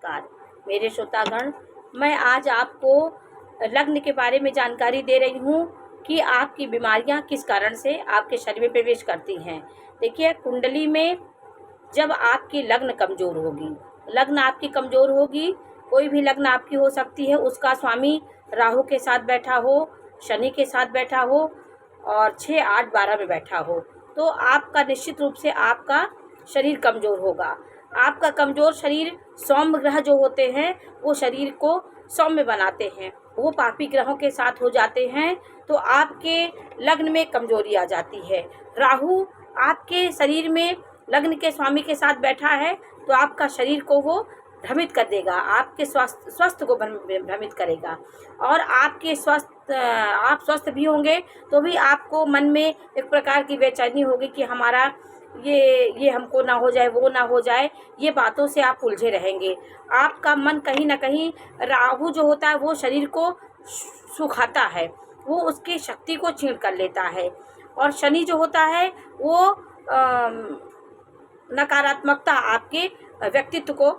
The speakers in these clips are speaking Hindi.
नमस्कार मेरे श्रोतागण, मैं आज आपको लग्न के बारे में जानकारी दे रही हूँ कि आपकी बीमारियाँ किस कारण से आपके शरीर में प्रवेश करती हैं। देखिए, कुंडली में जब आपकी लग्न कमज़ोर होगी, लग्न आपकी कमज़ोर होगी, कोई भी लग्न आपकी हो सकती है, उसका स्वामी राहु के साथ बैठा हो, शनि के साथ बैठा हो और 6, 8, 12 में बैठा हो, तो आपका निश्चित रूप से आपका शरीर कमज़ोर होगा। आपका कमज़ोर शरीर, सौम्य ग्रह जो होते हैं वो शरीर को सौम्य बनाते हैं, वो पापी ग्रहों के साथ हो जाते हैं, तो आपके लग्न में कमजोरी आ जाती है। राहु आपके शरीर में लग्न के स्वामी के साथ बैठा है तो आपका शरीर को वो भ्रमित कर देगा, आपके स्वस्थ को भ्रमित करेगा और आपके आप स्वस्थ भी होंगे तो भी आपको मन में एक प्रकार की बेचैनी होगी कि हमारा ये हमको ना हो जाए, वो ना हो जाए, ये बातों से आप उलझे रहेंगे। आपका मन कहीं ना कहीं, राहु जो होता है वो शरीर को सुखाता है, वो उसकी शक्ति को छीन कर लेता है और शनि जो होता है वो नकारात्मकता आपके व्यक्तित्व को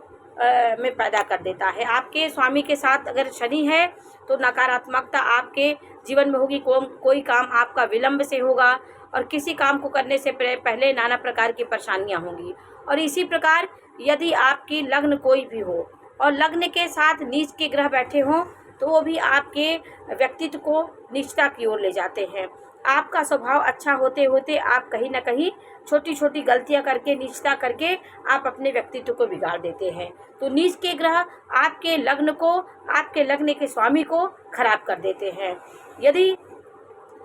में पैदा कर देता है। आपके स्वामी के साथ अगर शनि है तो नकारात्मकता आपके जीवन में होगी, कोई काम आपका विलंब से होगा और किसी काम को करने से पहले नाना प्रकार की परेशानियां होंगी। और इसी प्रकार यदि आपकी लग्न कोई भी हो और लग्न के साथ नीच के ग्रह बैठे हों तो वो भी आपके व्यक्तित्व को नीचता की ओर ले जाते हैं। आपका स्वभाव अच्छा होते होते आप कहीं ना कहीं छोटी छोटी गलतियां करके, नीचता करके आप अपने व्यक्तित्व को बिगाड़ देते हैं। तो नीच के ग्रह आपके लग्न को, आपके लग्न के स्वामी को खराब कर देते हैं। यदि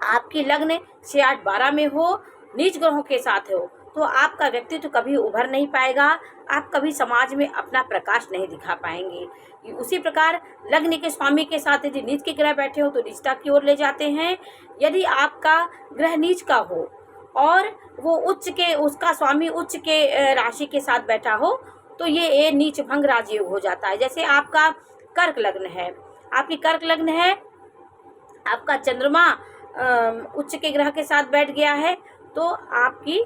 आपकी लग्न 6, 8, 12 में हो, नीच ग्रहों के साथ हो, तो आपका व्यक्तित्व कभी उभर नहीं पाएगा, आप कभी समाज में अपना प्रकाश नहीं दिखा पाएंगे। उसी प्रकार लग्न के स्वामी के साथ यदि नीच के ग्रह बैठे हो तो नीचता की ओर ले जाते हैं। यदि आपका ग्रह नीच का हो और वो उच्च के, उसका स्वामी उच्च के राशि के साथ बैठा हो तो ये नीच भंग राजयोग हो जाता है। जैसे आपका कर्क लग्न है, आपकी कर्क लग्न है, आपका चंद्रमा उच्च के ग्रह के साथ बैठ गया है तो आपकी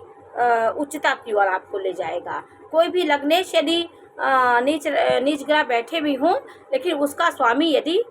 उच्चता की ओर आपको ले जाएगा। कोई भी लग्नेश यदि नीच ग्रह बैठे भी हों लेकिन उसका स्वामी यदि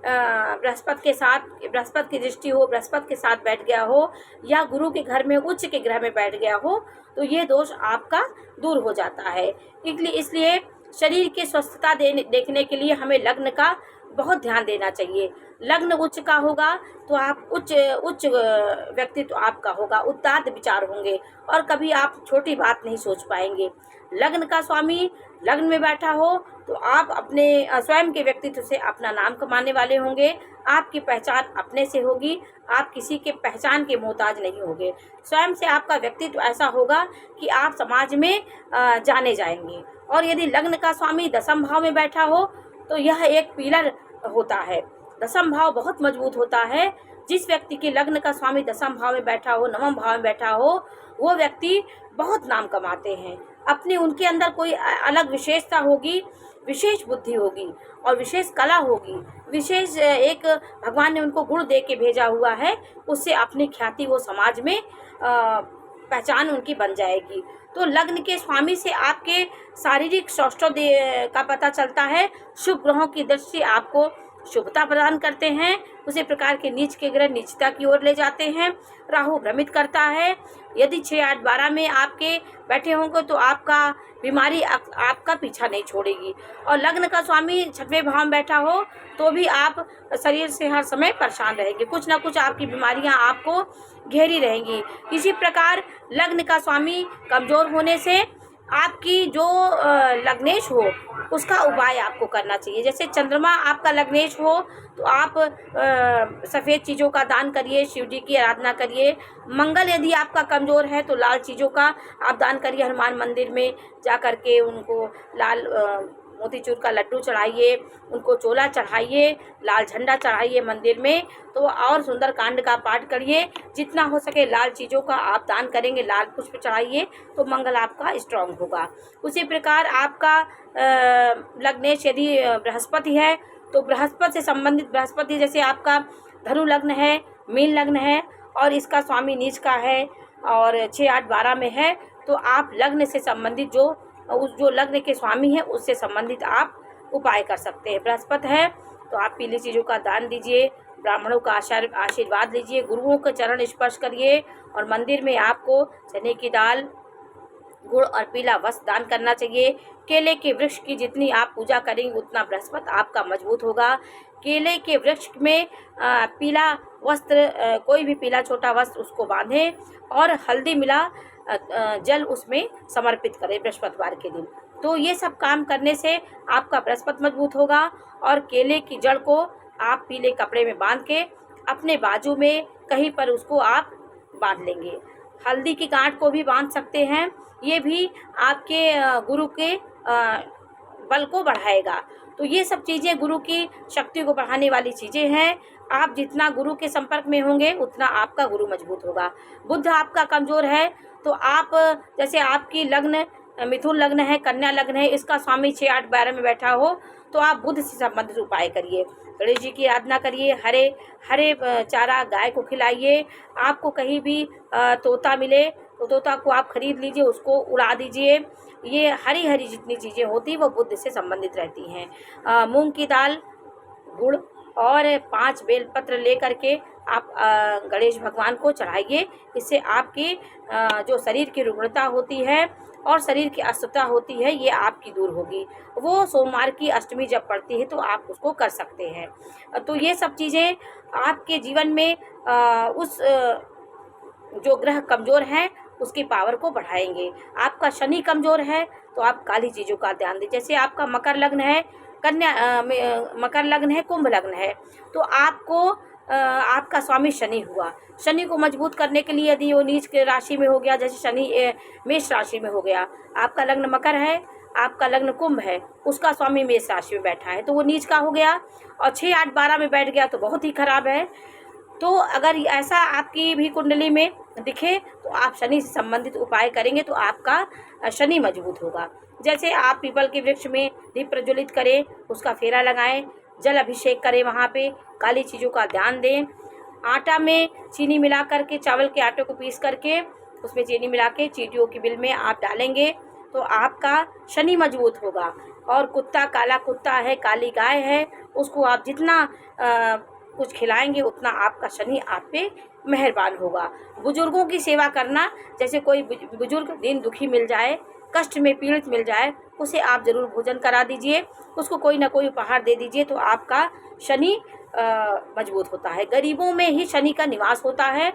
बृहस्पति के साथ, बृहस्पति की दृष्टि हो, बृहस्पति के साथ बैठ गया हो या गुरु के घर में उच्च के ग्रह में बैठ गया हो तो ये दोष आपका दूर हो जाता है। इसलिए शरीर की स्वस्थता देखने के लिए हमें लग्न का बहुत ध्यान देना चाहिए। लग्न उच्च का होगा तो आप उच्च व्यक्तित्व आपका होगा, उदात्त विचार होंगे और कभी आप छोटी बात नहीं सोच पाएंगे। लग्न का स्वामी लग्न में बैठा हो तो आप अपने स्वयं के व्यक्तित्व से अपना नाम कमाने वाले होंगे, आपकी पहचान अपने से होगी, आप किसी के पहचान के मोहताज नहीं होंगे। स्वयं से आपका व्यक्तित्व ऐसा होगा कि आप समाज में जाने जाएंगे। और यदि लग्न का स्वामी दशम भाव में बैठा हो तो यह एक पिलर होता है, दशम भाव बहुत मजबूत होता है। जिस व्यक्ति के लग्न का स्वामी दशम भाव में बैठा हो, नवम भाव में बैठा हो, वो व्यक्ति बहुत नाम कमाते हैं। अपने उनके अंदर कोई अलग विशेषता होगी, विशेष बुद्धि होगी और विशेष कला होगी, विशेष एक भगवान ने उनको गुण दे के भेजा हुआ है, उससे अपनी ख्याति वो समाज में पहचान उनकी बन जाएगी। तो लग्न के स्वामी से आपके शारीरिक सौष्ठव का पता चलता है। शुभ ग्रहों की दृष्टि आपको शुभता प्रदान करते हैं, उसी प्रकार के नीच के ग्रह नीचता की ओर ले जाते हैं। राहु भ्रमित करता है। यदि 6, 8, 12 में आपके बैठे होंगे तो आपका बीमारी आपका पीछा नहीं छोड़ेगी। और लग्न का स्वामी 6वें भाव में बैठा हो तो भी आप शरीर से हर समय परेशान रहेंगे, कुछ ना कुछ आपकी बीमारियां आपको घेरी रहेंगी। इसी प्रकार लग्न का स्वामी कमजोर होने से आपकी जो लग्नेश हो उसका उपाय आपको करना चाहिए। जैसे चंद्रमा आपका लग्नेश हो तो आप सफ़ेद चीज़ों का दान करिए, शिव जी की आराधना करिए। मंगल यदि आपका कमज़ोर है तो लाल चीज़ों का आप दान करिए, हनुमान मंदिर में जा कर के उनको लाल मोतीचूर का लड्डू चढ़ाइए, उनको चोला चढ़ाइए, लाल झंडा चढ़ाइए मंदिर में, तो और सुंदर कांड का पाठ करिए। जितना हो सके लाल चीज़ों का आप दान करेंगे, लाल पुष्प चढ़ाइए तो मंगल आपका स्ट्रांग होगा। उसी प्रकार आपका लग्नेश यदि बृहस्पति है तो बृहस्पति से संबंधित, बृहस्पति जैसे आपका धनु लग्न है, मीन लग्न है और इसका स्वामी नीच का है और 6, 8, 12 में है तो आप लग्न से संबंधित जो लग्न के स्वामी है उससे संबंधित आप उपाय कर सकते हैं। बृहस्पति है तो आप पीली चीज़ों का दान दीजिए, ब्राह्मणों का आशीर्वाद लीजिए, गुरुओं के चरण स्पर्श करिए और मंदिर में आपको चने की दाल, गुड़ और पीला वस्त्र दान करना चाहिए। केले के वृक्ष की जितनी आप पूजा करेंगे उतना बृहस्पति आपका मजबूत होगा। केले के वृक्ष में पीला वस्त्र, कोई भी पीला छोटा वस्त्र उसको बांधें और हल्दी मिला जल उसमें समर्पित करें बृहस्पतिवार के दिन। तो ये सब काम करने से आपका बृहस्पति मजबूत होगा। और केले की जड़ को आप पीले कपड़े में बांध के अपने बाजू में कहीं पर उसको आप बांध लेंगे। हल्दी की गांठ को भी बांध सकते हैं, ये भी आपके गुरु के बल को बढ़ाएगा। तो ये सब चीज़ें गुरु की शक्ति को बढ़ाने वाली चीज़ें हैं। आप जितना गुरु के संपर्क में होंगे उतना आपका गुरु मजबूत होगा। बुध आपका कमज़ोर है तो आप, जैसे आपकी लग्न मिथुन लग्न है, कन्या लग्न है, इसका स्वामी 6, 8, 12 में बैठा हो तो आप बुध से संबंधित उपाय करिए। गणेश जी की आराधना करिए, हरे चारा गाय को खिलाइए। आपको कहीं भी तोता मिले तो तोता को आप खरीद लीजिए, उसको उड़ा दीजिए। ये हरी हरी जितनी चीज़ें होती वो बुध से संबंधित रहती हैं। मूंग की दाल, गुड़ और 5 बेलपत्र ले करके आप गणेश भगवान को चढ़ाइए। इससे आपकी जो शरीर की रुग्णता होती है और शरीर की अस्वस्थता होती है ये आपकी दूर होगी। वो सोमवार की अष्टमी जब पड़ती है तो आप उसको कर सकते हैं। तो ये सब चीज़ें आपके जीवन में उस जो ग्रह कमज़ोर हैं उसकी पावर को बढ़ाएंगे। आपका शनि कमज़ोर है तो आप काली चीज़ों का ध्यान दें। जैसे आपका मकर लग्न है, मकर लग्न है, कुंभ लग्न है, तो आपको आपका स्वामी शनि हुआ। शनि को मजबूत करने के लिए यदि वो नीच के राशि में हो गया, जैसे शनि मेष राशि में हो गया, आपका लग्न मकर है, आपका लग्न कुंभ है, उसका स्वामी मेष राशि में बैठा है तो वो नीच का हो गया और 6, 8, 12 में बैठ गया तो बहुत ही खराब है। तो अगर ऐसा आपकी भी कुंडली में दिखे तो आप शनि से संबंधित उपाय करेंगे तो आपका शनि मजबूत होगा। जैसे आप पीपल के वृक्ष में दीप प्रज्वलित करें, उसका फेरा लगाएं, जल अभिषेक करें, वहाँ पे काली चीज़ों का ध्यान दें। आटा में चीनी मिला करके, चावल के आटे को पीस करके उसमें चीनी मिला के चींटियों की बिल में आप डालेंगे तो आपका शनि मजबूत होगा। और कुत्ता, काला कुत्ता है, काली गाय है, उसको आप जितना कुछ खिलाएंगे उतना आपका शनि आप पे मेहरबान होगा। बुजुर्गों की सेवा करना, जैसे कोई बुजुर्ग दिन दुखी मिल जाए, कष्ट में पीड़ित मिल जाए, उसे आप ज़रूर भोजन करा दीजिए, उसको कोई ना कोई उपहार दे दीजिए तो आपका शनि मजबूत होता है। गरीबों में ही शनि का निवास होता है।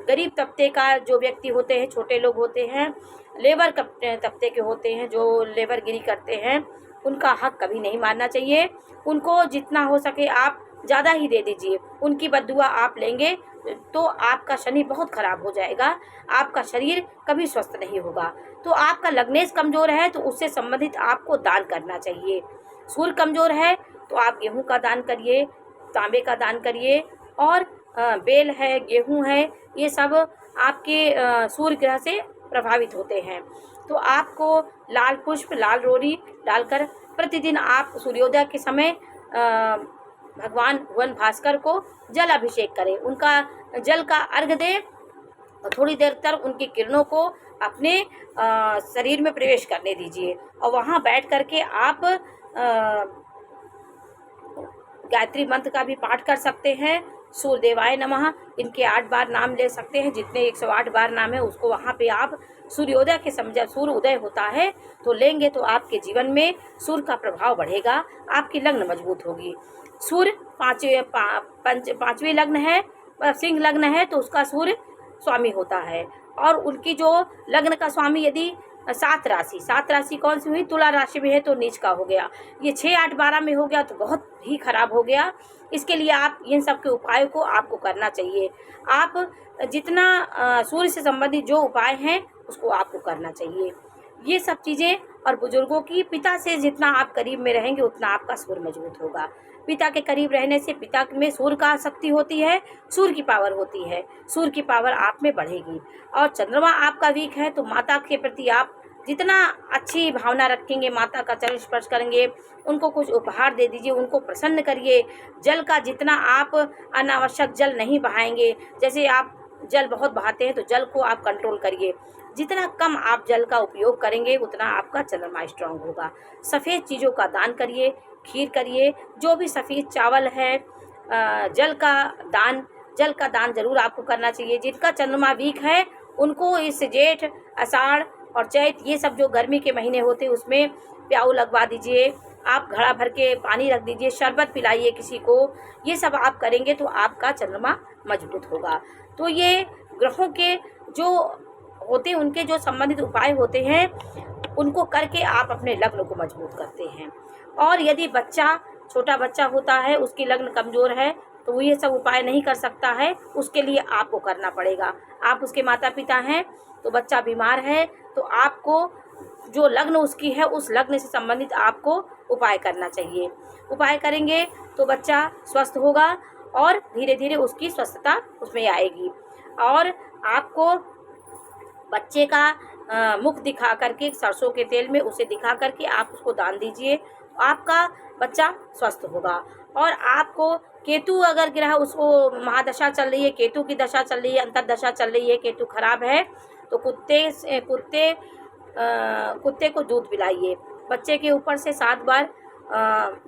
गरीब तबके का जो व्यक्ति होते हैं, छोटे लोग होते हैं, लेबर तबके के होते हैं, जो लेबरगिरी करते हैं, उनका हक कभी नहीं मानना चाहिए। उनको जितना हो सके आप ज़्यादा ही दे दीजिए। उनकी बद्दुआ आप लेंगे तो आपका शनि बहुत खराब हो जाएगा, आपका शरीर कभी स्वस्थ नहीं होगा। तो आपका लग्नेश कमज़ोर है तो उससे संबंधित आपको दान करना चाहिए। सूर्य कमज़ोर है तो आप गेहूं का दान करिए, तांबे का दान करिए। और बेल है, गेहूं है, ये सब आपके सूर्य ग्रह से प्रभावित होते हैं। तो आपको लाल पुष्प, लाल रोली डालकर प्रतिदिन आप सूर्योदय के समय भगवान भुवन भास्कर को जल अभिषेक करें, उनका जल का अर्घ दें और थोड़ी देर तक उनकी किरणों को अपने शरीर में प्रवेश करने दीजिए। और वहाँ बैठ करके आप गायत्री मंत्र का भी पाठ कर सकते हैं। सूर्यदेवाय नमः, इनके 8 बार नाम ले सकते हैं, जितने 108 बार नाम है उसको वहाँ पे आप सूर्योदय के समय, जब सूर्य उदय होता है तो लेंगे तो आपके जीवन में सूर्य का प्रभाव बढ़ेगा, आपकी लग्न मजबूत होगी। सूर्य पांचवी लग्न है, सिंह लग्न है तो उसका सूर्य स्वामी होता है। और उनकी जो लग्न का स्वामी यदि 7 राशि कौन सी हुई, तुला राशि में है तो नीच का हो गया। ये 6, 8, 12 में हो गया तो बहुत ही खराब हो गया। इसके लिए आप इन सब के उपायों को आपको करना चाहिए। आप जितना सूर्य से संबंधित जो उपाय हैं उसको आपको करना चाहिए। ये सब चीज़ें, और बुजुर्गों की, पिता से जितना आप करीब में रहेंगे उतना आपका सूर्य मजबूत होगा। पिता के करीब रहने से पिता में सूर्य का शक्ति होती है, सूर्य की पावर होती है, सूर्य की पावर आप में बढ़ेगी। और चंद्रमा आपका वीक है तो माता के प्रति आप जितना अच्छी भावना रखेंगे, माता का चरण स्पर्श करेंगे, उनको कुछ उपहार दे दीजिए, उनको प्रसन्न करिए। जल का जितना आप अनावश्यक जल नहीं बहाएंगे, जैसे आप जल बहुत बहाते हैं तो जल को आप कंट्रोल करिए। जितना कम आप जल का उपयोग करेंगे उतना आपका चंद्रमा स्ट्रांग होगा। सफ़ेद चीज़ों का दान करिए, खीर करिए, जो भी सफ़ेद चावल है, जल का दान ज़रूर आपको करना चाहिए। जिनका चंद्रमा वीक है उनको इस जेठ, आषाढ़ और चैत, ये सब जो गर्मी के महीने होते हैं उसमें प्याऊ लगवा दीजिए। आप घड़ा भर के पानी रख दीजिए, शरबत पिलाइए किसी को। ये सब आप करेंगे तो आपका चंद्रमा मजबूत होगा। तो ये ग्रहों के जो होते हैं, उनके जो संबंधित उपाय होते हैं, उनको करके आप अपने लग्न को मजबूत करते हैं। और यदि छोटा बच्चा होता है, उसकी लग्न कमज़ोर है, तो वो ये सब उपाय नहीं कर सकता है, उसके लिए आपको करना पड़ेगा। आप उसके माता पिता हैं तो बच्चा बीमार है तो आपको जो लग्न उसकी है उस लग्न से संबंधित आपको उपाय करना चाहिए। उपाय करेंगे तो बच्चा स्वस्थ होगा और धीरे धीरे उसकी स्वस्थता उसमें आएगी। और आपको बच्चे का मुख दिखा करके, सरसों के तेल में उसे दिखा करके आप उसको दान दीजिए, आपका बच्चा स्वस्थ होगा। और आपको केतु अगर ग्रह, उसको महादशा चल रही है, केतु की दशा चल रही है, अंतर्दशा चल रही है, केतु खराब है, तो कुत्ते को दूध पिलाइए। बच्चे के ऊपर से 7 बार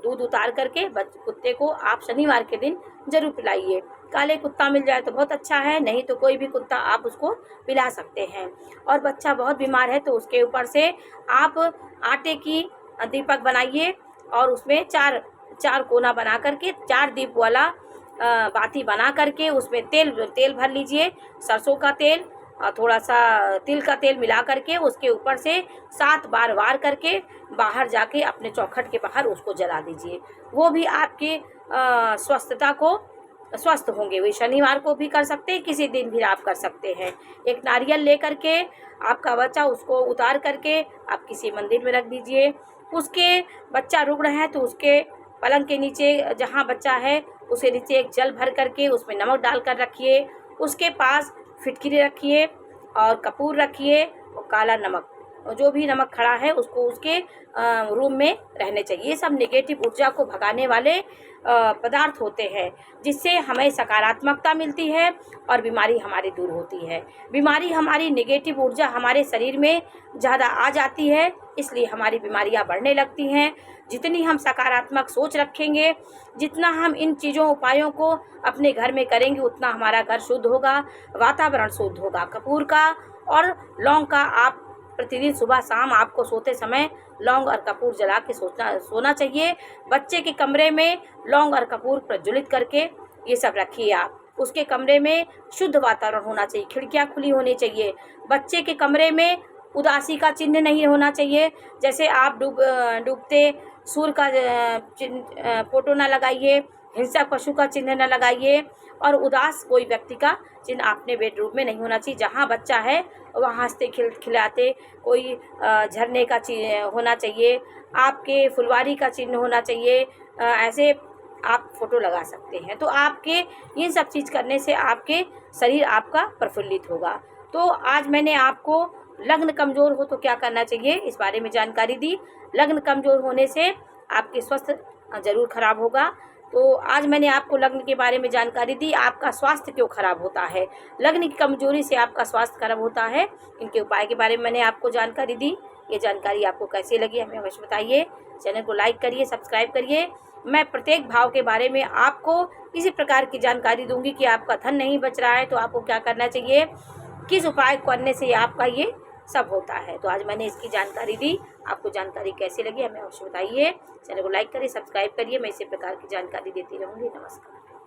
दूध उतार करके कुत्ते को आप शनिवार के दिन जरूर पिलाइए। काले कुत्ता मिल जाए तो बहुत अच्छा है, नहीं तो कोई भी कुत्ता आप उसको पिला सकते हैं। और बच्चा बहुत बीमार है तो उसके ऊपर से आप आटे की दीपक बनाइए और उसमें चार कोना बना करके 4 दीप वाला बाती बना करके उसमें तेल भर लीजिए, सरसों का तेल और थोड़ा सा तिल का तेल मिला करके उसके ऊपर से 7 बार वार करके बाहर जाके अपने चौखट के बाहर उसको जला दीजिए। वो भी आपके स्वस्थ होंगे। वे शनिवार को भी कर सकते हैं, किसी दिन भी आप कर सकते हैं। एक नारियल ले करके आपका बच्चा, उसको उतार करके आप किसी मंदिर में रख दीजिए। उसके बच्चा रुग्ण है तो उसके पलंग के नीचे जहाँ बच्चा है उसे नीचे एक जल भर करके उसमें नमक डाल कर रखिए। उसके पास फिटकिरी रखिए और कपूर रखिए और काला नमक, जो भी नमक खड़ा है उसको उसके रूम में रहने चाहिए। ये सब नेगेटिव ऊर्जा को भगाने वाले पदार्थ होते हैं, जिससे हमें सकारात्मकता मिलती है और बीमारी हमारी दूर होती है। बीमारी हमारी नेगेटिव ऊर्जा हमारे शरीर में ज़्यादा आ जाती है, इसलिए हमारी बीमारियां बढ़ने लगती हैं। जितनी हम सकारात्मक सोच रखेंगे, जितना हम इन चीज़ों उपायों को अपने घर में करेंगे, उतना हमारा घर शुद्ध होगा, वातावरण शुद्ध होगा। कपूर का और लौंग का आप प्रतिदिन सुबह शाम आपको सोते समय लौंग और कपूर जला के सोना चाहिए। बच्चे के कमरे में लौंग और कपूर प्रज्वलित करके ये सब रखिए आप। उसके कमरे में शुद्ध वातावरण होना चाहिए, खिड़कियां खुली होनी चाहिए। बच्चे के कमरे में उदासी का चिन्ह नहीं होना चाहिए। जैसे आप डूबते सूर्य का फोटो न लगाइए, हिंसक पशु का चिन्ह न लगाइए और उदास कोई व्यक्ति का चिन्ह अपने बेडरूम में नहीं होना चाहिए। जहाँ बच्चा है वहाँ हंसते खिलाते कोई झरने का चिन्ह होना चाहिए, आपके फुलवारी का चिन्ह होना चाहिए। ऐसे आप फोटो लगा सकते हैं। तो आपके इन सब चीज़ करने से आपके शरीर आपका प्रफुल्लित होगा। तो आज मैंने आपको लग्न कमज़ोर हो तो क्या करना चाहिए इस बारे में जानकारी दी। लग्न कमज़ोर होने से आपके स्वास्थ्य ज़रूर खराब होगा। तो आज मैंने आपको लग्न के बारे में जानकारी दी। आपका स्वास्थ्य क्यों खराब होता है, लग्न की कमजोरी से आपका स्वास्थ्य खराब होता है, इनके उपाय के बारे में मैंने आपको जानकारी दी। ये जानकारी आपको कैसी लगी हमें अवश्य बताइए। चैनल को लाइक करिए, सब्सक्राइब करिए। मैं प्रत्येक भाव के बारे में आपको इसी प्रकार की जानकारी दूंगी कि आपका धन नहीं बच रहा है तो आपको क्या करना चाहिए, किस उपाय करने से आपका ये सब होता है। तो आज मैंने इसकी जानकारी दी। आपको जानकारी कैसी लगी हमें अवश्य बताइए। चैनल को लाइक करिए, सब्सक्राइब करिए। मैं इसी प्रकार की जानकारी देती रहूँगी। नमस्कार।